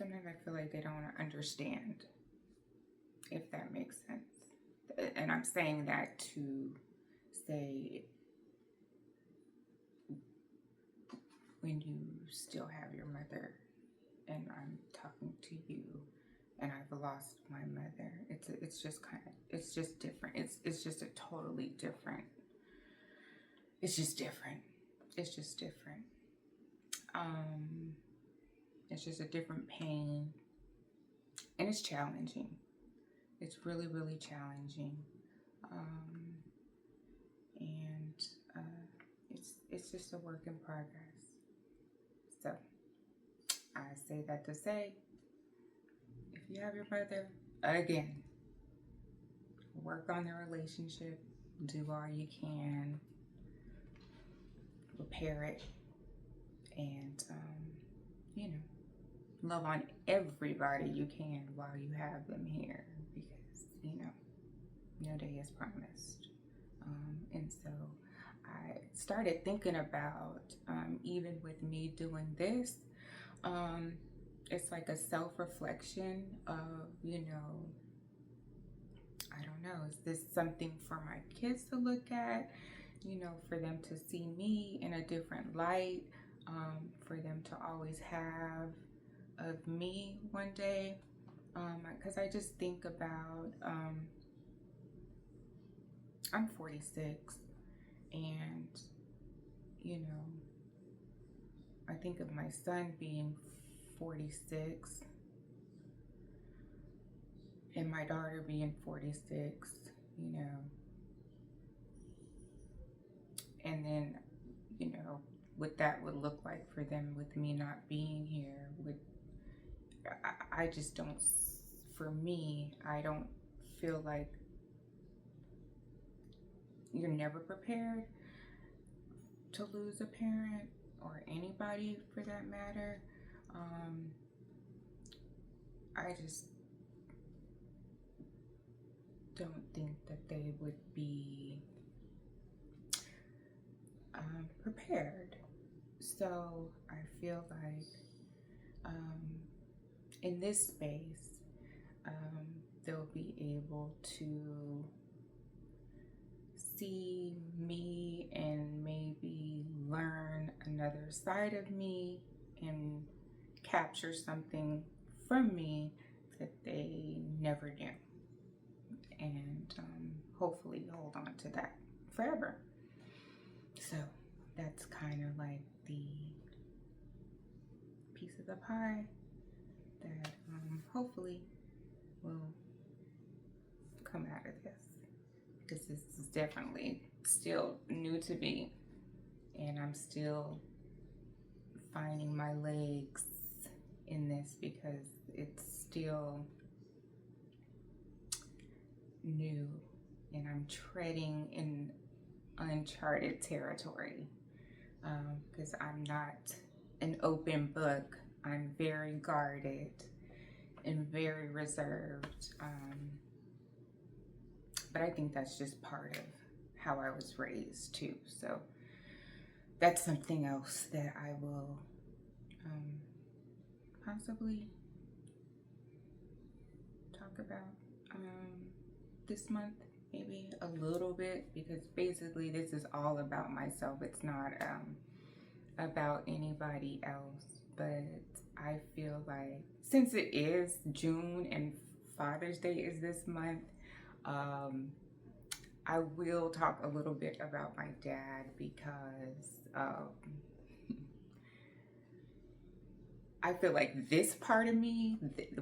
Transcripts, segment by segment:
sometimes I feel like they don't understand, if that makes sense. And I'm saying that to say, when you still have your mother, and I'm talking to you, and I've lost my mother, it's just different. It's just a totally different. It's just different. It's just different. It's just a different pain, and it's challenging. It's really, really challenging, and it's just a work in progress. So I say that to say, if you have your mother, again, work on the relationship, do all you can, repair it, and you know, love on everybody you can while you have them here, because no day is promised. And so I started thinking about, even with me doing this, it's like a self-reflection of, I don't know, is this something for my kids to look at, for them to see me in a different light, for them to always have of me one day, because I just think about, I'm 46, and I think of my son being 46 and my daughter being 46, and then what that would look like for them with me not being here. I just don't, for me, I don't feel like you're never prepared to lose a parent, or anybody for that matter. I just don't think that they would be prepared. So I feel like in this space, they'll be able to see me and maybe learn another side of me and capture something from me that they never knew, and hopefully hold on to that forever. So that's kind of like the piece of the pie that hopefully will come out of this, because this is definitely still new to me, and I'm still finding my legs in this, because it's still new and I'm treading in uncharted territory, because I'm not an open book. I'm very guarded and very reserved, but I think that's just part of how I was raised too. So that's something else that I will possibly talk about this month, maybe a little bit, because basically this is all about myself. It's not about anybody else, but I feel like since it is June and Father's Day is this month, I will talk a little bit about my dad, because I feel like this part of me,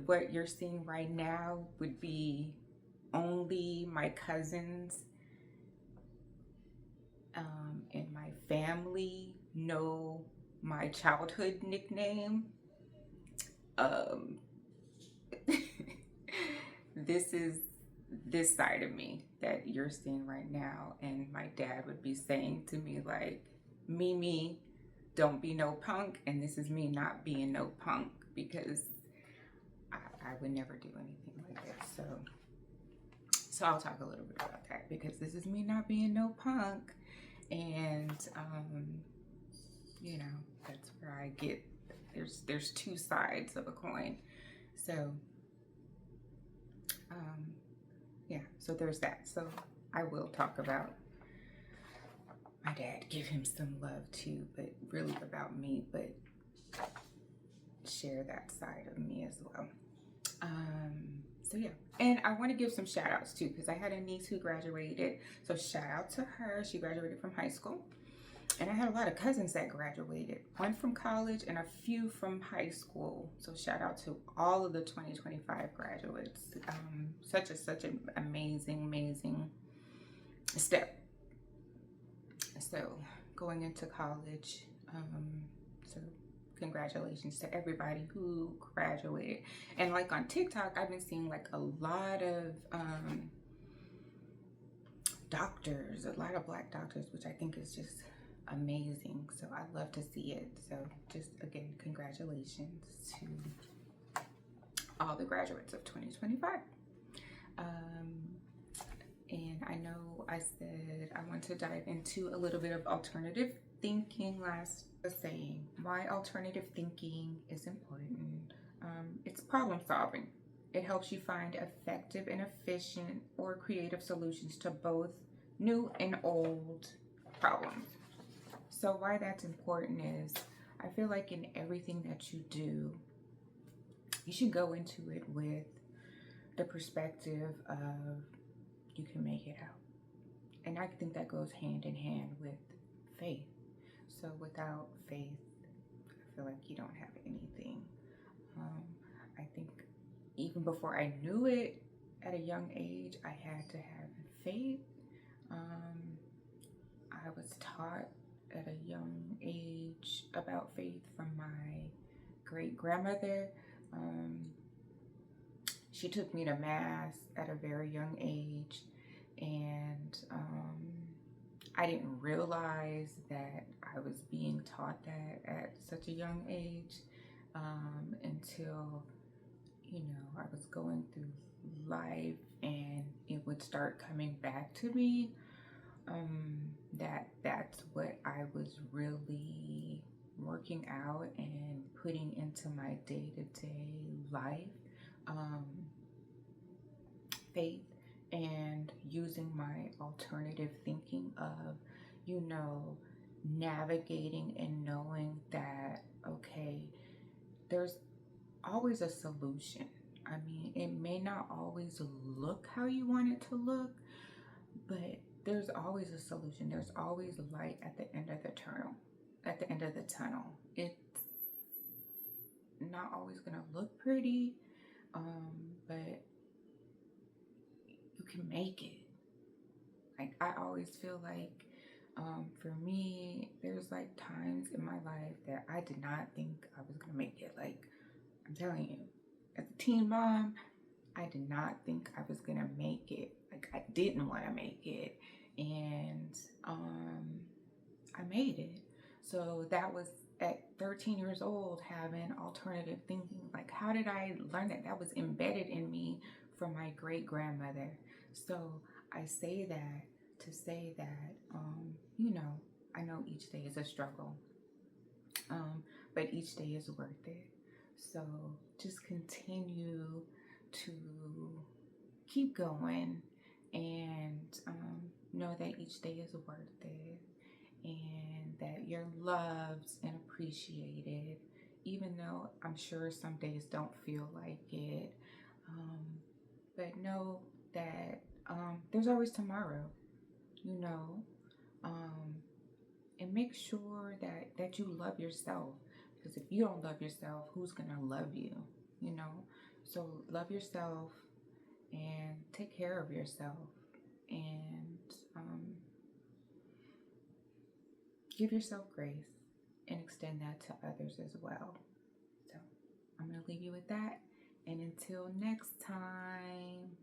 what you're seeing right now, would be only my cousins and my family know my childhood nickname. This is this side of me that you're seeing right now, and my dad would be saying to me, like, Mimi, don't be no punk. And this is me not being no punk, because I would never do anything like this. So I'll talk a little bit about that, because this is me not being no punk, and that's where I get there's two sides of a coin. So yeah, so there's that. So I will talk about my dad, give him some love too, but really about me, but share that side of me as well. So yeah, and I want to give some shout outs too, because I had a niece who graduated. So shout out to her. She graduated from high school. And I had a lot of cousins that graduated, one from college and a few from high school. So shout out to all of the 2025 graduates. Such an amazing step. So going into college, so congratulations to everybody who graduated. And like on TikTok, I've been seeing like a lot of doctors, a lot of Black doctors, which I think is just amazing. So I love to see it. So just again, congratulations to all the graduates of 2025. And I know I said I want to dive into a little bit of alternative thinking last saying why alternative thinking is important. It's problem solving. It helps you find effective and efficient or creative solutions to both new and old problems. So why that's important is I feel like in everything that you do, you should go into it with the perspective of you can make it out. And I think that goes hand in hand with faith. So without faith, I feel like you don't have anything. I think even before I knew it at a young age, I had to have faith. I was taught at a young age about faith from my great grandmother. She took me to mass at a very young age, and I didn't realize that I was being taught that at such a young age until, you know, I was going through life and it would start coming back to me. That's what I was really working out and putting into my day-to-day life. Faith and using my alternative thinking of, you know, navigating and knowing that, okay, there's always a solution. I mean, it may not always look how you want it to look, but there's always a solution. There's always light at the end of the tunnel. At the end of the tunnel, it's not always gonna look pretty, but you can make it. Like I always feel like, for me, there's like times in my life that I did not think I was gonna make it. Like I'm telling you, as a teen mom, I did not think I was gonna make it. Like I didn't want to make it, and I made it. So that was at 13 years old, having alternative thinking. Like how did I learn that? That was embedded in me from my great grandmother. So I say that to say that, you know, I know each day is a struggle, but each day is worth it. So just continue to keep going and know that each day is worth it and that you're loved and appreciated, even though I'm sure some days don't feel like it. But know that there's always tomorrow, you know, and make sure that you love yourself, because if you don't love yourself, who's gonna love you, you know? So love yourself and take care of yourself, and give yourself grace and extend that to others as well. So I'm gonna leave you with that, and until next time.